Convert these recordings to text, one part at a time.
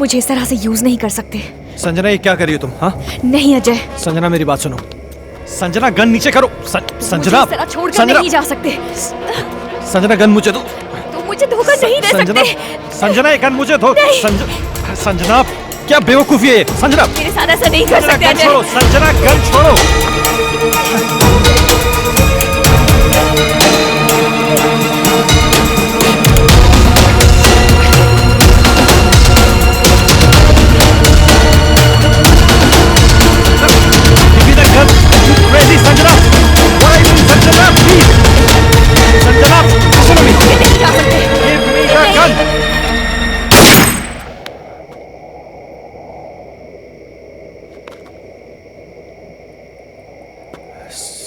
मुझे इस तरह से यूज नहीं कर सकते। संजना, ये क्या कर रही हो तुम? हाँ नहीं अजय, संजना मेरी बात सुनो। संजना गन नीचे करो। संजना, मुझे इस तरह छोड़कर नहीं जा सकते। संजना गन मुझे दो। तुम मुझे धोखा नहीं दे सकते। संजना ये गन मुझे दो। संजना क्या बेवकूफी है ये? संजना मेरे साथ ऐसा नहीं कर सकते अजय। छोड़ो संजना, गन छोड़ो।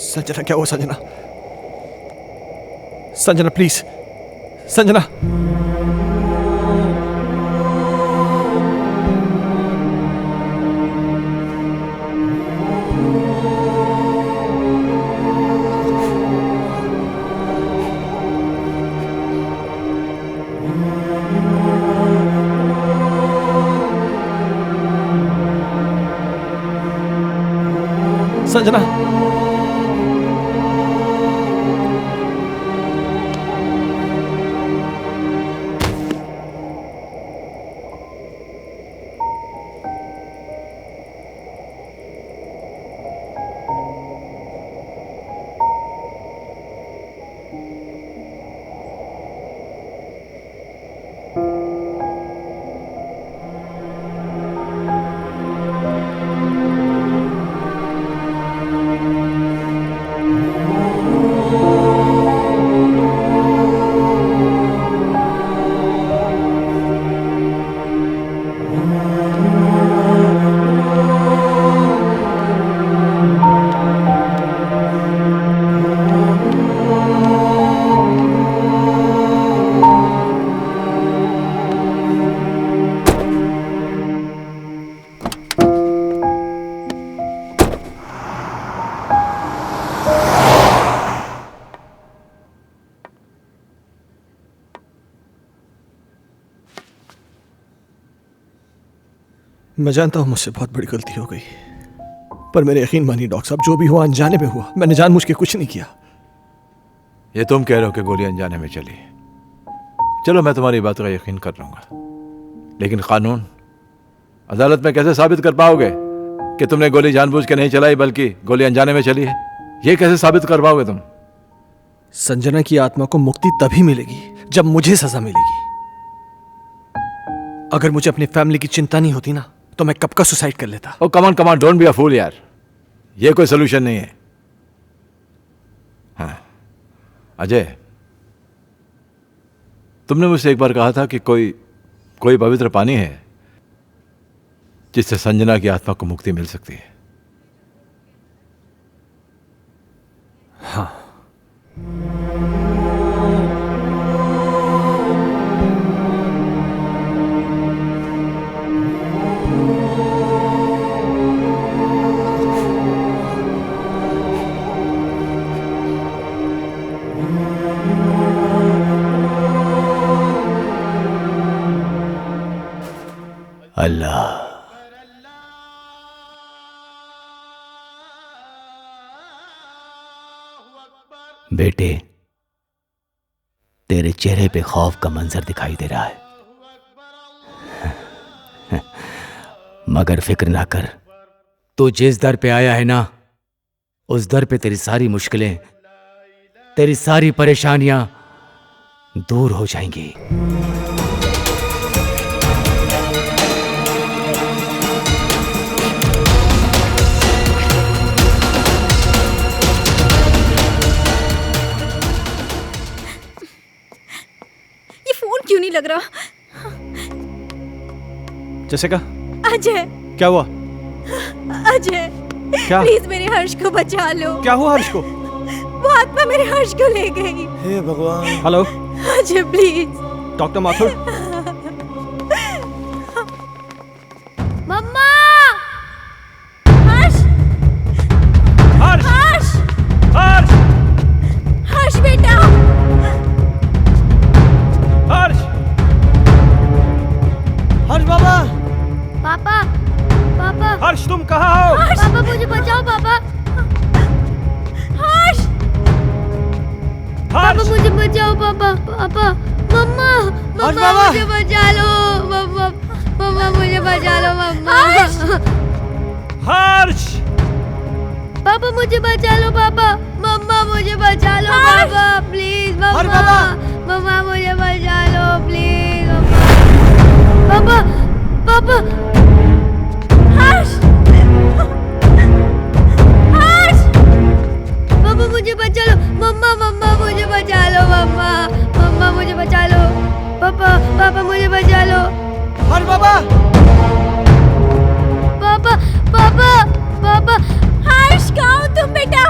संजना क्या हुआ? संजना, संजना प्लीज, संजना। संजना, मैं जानता हूं मुझसे बहुत बड़ी गलती हो गई, पर मेरे यकीन मानिए डॉक्टर साहब, जो भी हुआ अनजाने में हुआ। मैंने जानबूझ के कुछ नहीं किया। ये तुम कह रहे हो कि गोली अनजाने में चली। चलो मैं तुम्हारी बात का यकीन कर लूंगा, लेकिन कानून अदालत में कैसे साबित कर पाओगे कि तुमने गोली जानबूझ के नहीं चलाई बल्कि गोली अनजाने में चली है? ये कैसे साबित कर पाओगे तुम? संजना की आत्मा को मुक्ति तभी मिलेगी जब मुझे सजा मिलेगी। अगर मुझे अपनी फैमिली की चिंता नहीं होती ना, तो मैं कब का सुसाइड कर लेता। ओ कमान कमान, डोंट बी अ फूल यार, ये कोई सोल्यूशन नहीं है। हाँ अजय, तुमने मुझसे एक बार कहा था कि कोई पवित्र पानी है जिससे संजना की आत्मा को मुक्ति मिल सकती है। हाँ, अल्लाह। बेटे, तेरे चेहरे पे खौफ का मंजर दिखाई दे रहा है, मगर फिक्र ना कर। तू जिस दर पे आया है ना, उस दर पे तेरी सारी मुश्किलें, तेरी सारी परेशानियां दूर हो जाएंगी। क्यों नहीं लग रहा? जैसिका, अजय, क्या हुआ? अजय, क्या? प्लीज मेरे हर्ष को बचा लो। क्या हुआ हर्ष को? वो आत्मा मेरे हर्ष को ले गई। हे भगवान। Hello Ajay please. Doctor Mathur. मम्मा। हर्ष, हर्ष, हर्ष, हर्ष, हर्ष बेटा। हर्ष, हर्ष बाबा। मम्मा मुझे बचा लो। मम्मा मम्मा मुझे बचा लो। मम्मा हर्ष! पापा मुझे बचा लो। पापा मम्मा मुझे बचा लो। पापा प्लीज। मम्मा मम्मा मुझे बचा लो प्लीज। पापा पापा हर्ष! हर्ष! पापा मुझे बचा लो। मम्मा मम्मा मुझे बचा लो। मम्मा मम्मा मुझे बचा लो। पापा पापा मुझे बचा लो। हर्ष बाबा! पापा पापा पापा हर्ष कहाँ हो तुम बेटा?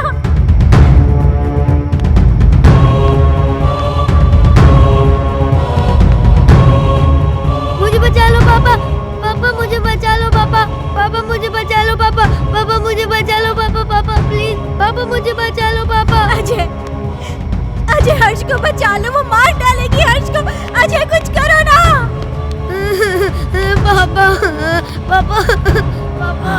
मुझे बचा लो पापा। पापा मुझे बचा लो। पापा पापा मुझे बचा लो। पापा पापा मुझे बचा लो। पापा पापा प्लीज। पापा मुझे बचा लो। पापा अजय अजय हर्ष को बचा लो। वो मार डालेगी हर्ष को। अजय कुछ करो ना। पापा पापा पापा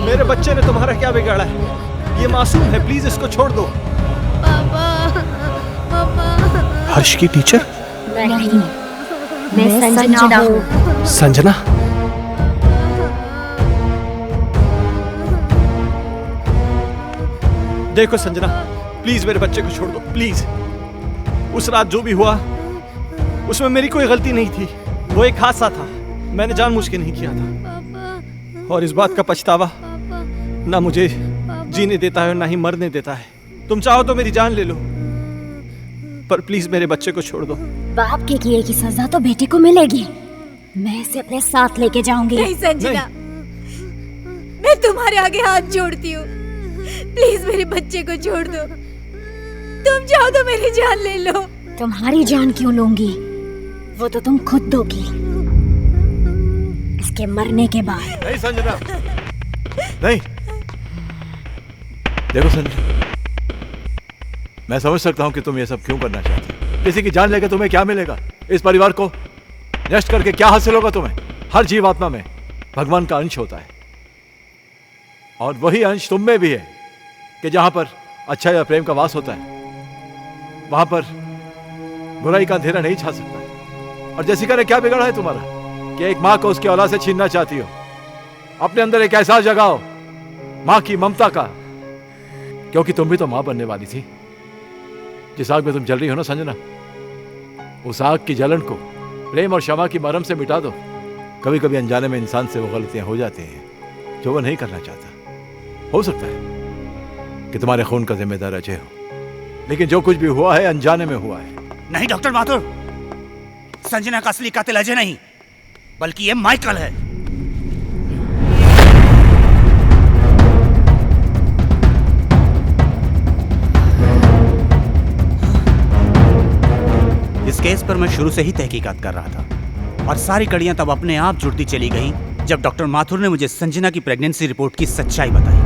मेरे बच्चे ने तुम्हारा क्या बिगाड़ा है? ये मासूम है, प्लीज इसको छोड़ दो। पापा पापा हर्ष की टीचर? नहीं, मैं संजना हूँ। संजना? देखो संजना, प्लीज मेरे बच्चे को छोड़ दो, प्लीज। उस रात जो भी हुआ उसमें मेरी कोई गलती नहीं थी। वो एक हादसा था, मैंने जानबूझ के नहीं किया था। और इस बात का पछतावा ना मुझे जीने देता है और ना ही मरने देता है। तुम चाहो तो मेरी जान ले लो, पर प्लीज मेरे बच्चे को छोड़ दो। बाप के किए की सजा तो बेटे को मिलेगी। मैं इसे अपने साथ लेके जाऊंगी। नहीं संजना, मैं तुम्हारे आगे हाथ जोड़ती हूँ। प्लीज मेरे बच्चे को छोड़ दो। तुम चाहो तो मेरी जान ले लो। तुम्हारी जान क्यों लूंगी? वो तो तुम खुद दोगी इसके मरने के बाद। नहीं संजना, नहीं। देखो संजना, मैं समझ सकता हूं कि तुम ये सब क्यों करना चाहती हो। किसी की जान लेकर तुम्हें क्या मिलेगा? इस परिवार को नष्ट करके क्या हासिल होगा तुम्हें? हर जीवात्मा में भगवान का अंश होता है, और वही अंश तुम में भी है कि जहां पर अच्छा या प्रेम का वास होता है वहां पर बुराई का अंधेरा नहीं छा सकता। और जैसिका ने क्या बिगाड़ा है तुम्हारा कि एक मां को उसकी औलाद से छीनना चाहती हो? अपने अंदर एक एहसास जगाओ मां की ममता का, क्योंकि तुम भी तो मां बनने वाली थी। जिस आग में तुम जल रही हो ना संजना, उस आग की जलन को प्रेम और क्षमा की मरहम से मिटा दो। कभी कभी अनजाने में इंसान से वो गलतियां हो जाती हैं जो वो नहीं करना चाहता। हो सकता है कि तुम्हारे खून का जिम्मेदार अजय हो, लेकिन जो कुछ भी हुआ है अनजाने में हुआ है। नहीं डॉक्टर माथुर, संजना का असली कातिल अजय नहीं बल्कि ये माइकल है। इस केस पर मैं शुरू से ही तहकीकात कर रहा था और सारी कड़ियां तब अपने आप जुड़ती चली गई जब डॉक्टर माथुर ने मुझे संजना की प्रेगनेंसी रिपोर्ट की सच्चाई बताई।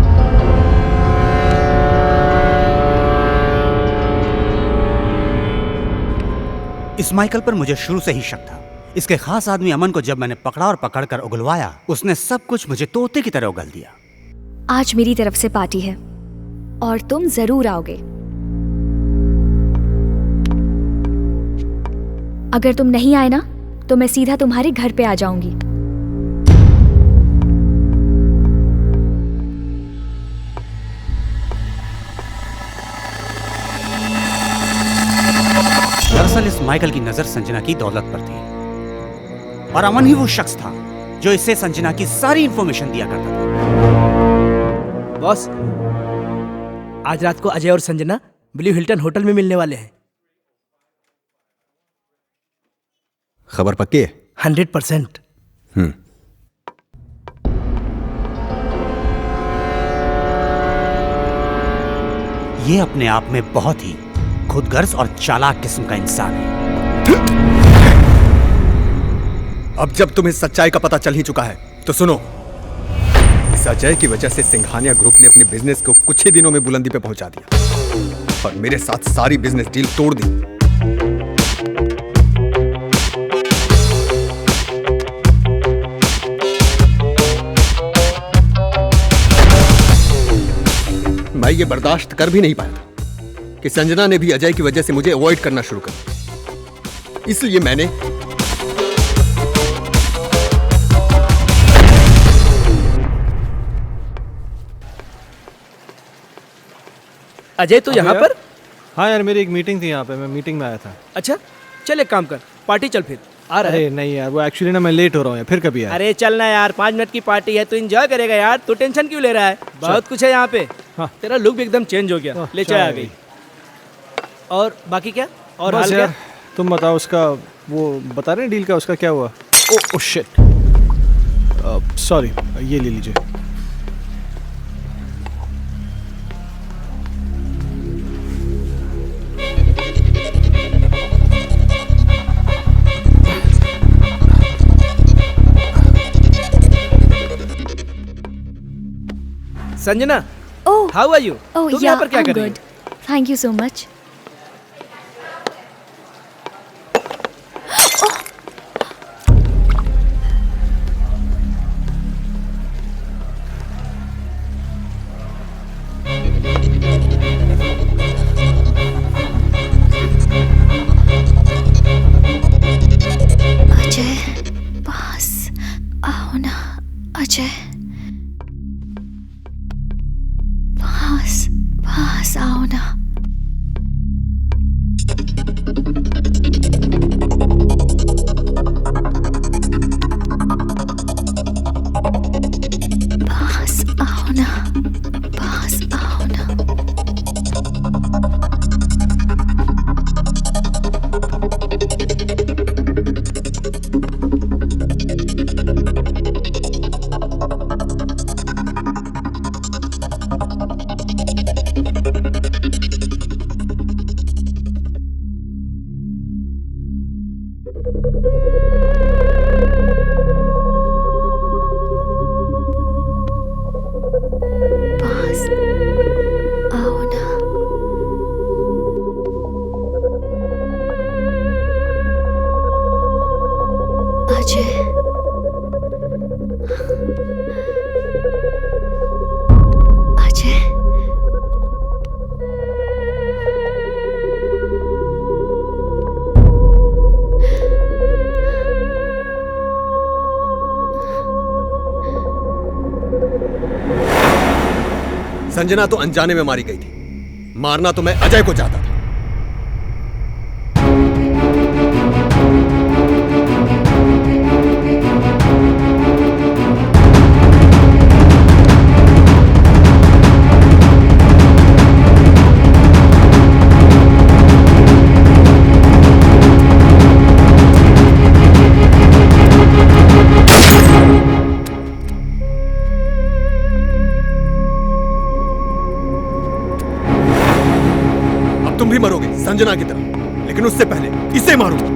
इस माइकल पर मुझे शुरू से ही शक था। इसके खास आदमी अमन को जब मैंने पकड़ा और पकड़कर उगलवाया, उसने सब कुछ मुझे तोते की तरह उगल दिया। आज मेरी तरफ से पार्टी है और तुम जरूर आओगे। अगर तुम नहीं आए ना तो मैं सीधा तुम्हारे घर पे आ जाऊंगी। दरअसल इस माइकल की नजर संजना की दौलत पर थी और अमन ही वो शख्स था जो इससे संजना की सारी इंफॉर्मेशन दिया करता था। बॉस, आज रात को अजय और संजना ब्लू हिल्टन होटल में मिलने वाले हैं। खबर पक्की है? 100%। ये अपने आप में बहुत ही खुदगर्ज और चालाक किस्म का इंसान है। अब जब तुम्हें सच्चाई का पता चल ही चुका है तो सुनो। इस अजय की वजह से सिंघानिया ग्रुप ने अपने बिजनेस को कुछ ही दिनों में बुलंदी पे पहुंचा दिया और मेरे साथ सारी बिजनेस डील तोड़ दी। मैं ये बर्दाश्त कर भी नहीं पाया था कि संजना ने भी अजय की वजह से मुझे अवॉइड करना शुरू कर दिया। इसलिए मैंने अजय तू यहाँ यार? पर? हाँ यार, मेरी एक मीटिंग थी यहाँ पे, मैं मीटिंग में आया था। अच्छा चल एक काम कर, पार्टी चल फिर आ रहा है। अरे नहीं यार, वो एक्चुअली ना मैं लेट हो रहा हूँ यार, फिर कभी यार। अरे चलना यार, 5 मिनट की पार्टी है, तू एंजॉय करेगा यार, तू टेंशन क्यों ले रहा है? बहुत कुछ है यहाँ पे। हाँ। तेरा लुक भी एकदम चेंज हो गया, ओह, ले चाय आ चाय गई। और बाकी क्या? और बस हाल यार, क्या? तुम बताओ उसका, वो बता रहे हैं डील का, उसका क्या हुआ? ओ शिट, सॉरी, ये ले लीजिए। Sanjana, oh how are you? Oh तुम या, यहाँ पर क्या आई कर एम रही हो? Good, thank you so much. Ajay पास आओ ना, अजय पास पास आओ ना। पास आओ ना, पास आओ ना। पास आओ ना। अजय अजय संजना तो अनजाने में मारी गई थी, मारना तो मैं अजय को चाहता था। तुम भी मरोगे संजना की तरह, लेकिन उससे पहले इसे मारूंगा।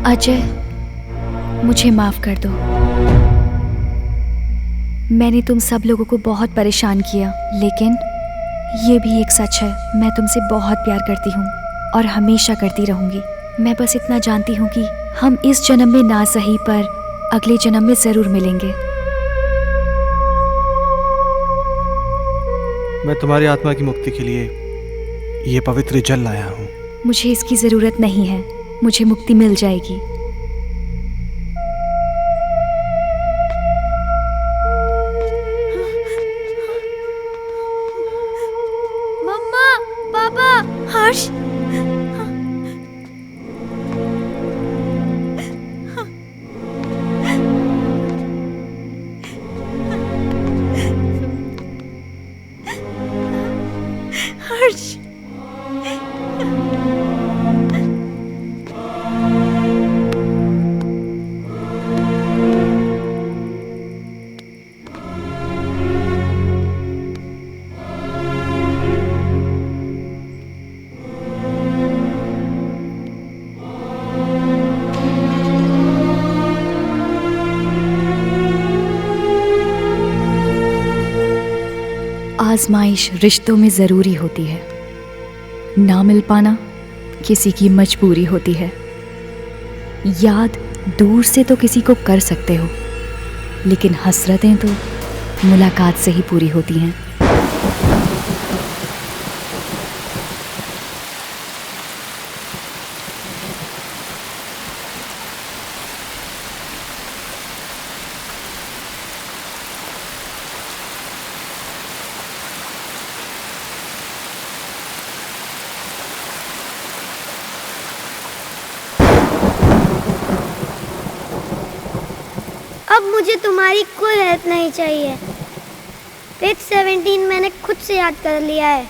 अजय, मुझे माफ कर दो। मैंने तुम सब लोगों को बहुत परेशान किया, लेकिन ये भी एक सच है, मैं तुमसे बहुत प्यार करती हूँ और हमेशा करती रहूँगी। मैं बस इतना जानती हूँ कि हम इस जन्म में ना सही पर अगले जन्म में ज़रूर मिलेंगे। मैं तुम्हारी आत्मा की मुक्ति के लिए ये पवित्र जल लाया हूँ। मुझे इसकी ज़रूरत नहीं है, मुझे मुक्ति मिल जाएगी। मम्मा, पापा, हर्ष। हर्ष। आजमाइश रिश्तों में ज़रूरी होती है, ना मिल पाना किसी की मजबूरी होती है। याद दूर से तो किसी को कर सकते हो, लेकिन हसरतें तो मुलाकात से ही पूरी होती हैं। अब मुझे तुम्हारी कोई हेल्प नहीं चाहिए। पेज 17 मैंने खुद से याद कर लिया है।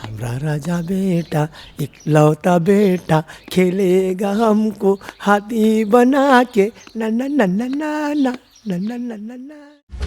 हमारा राजा बेटा, इकलौता बेटा, खेलेगा हमको हाथी बना के। ना ना ना ना ना ना ना ना ना ना।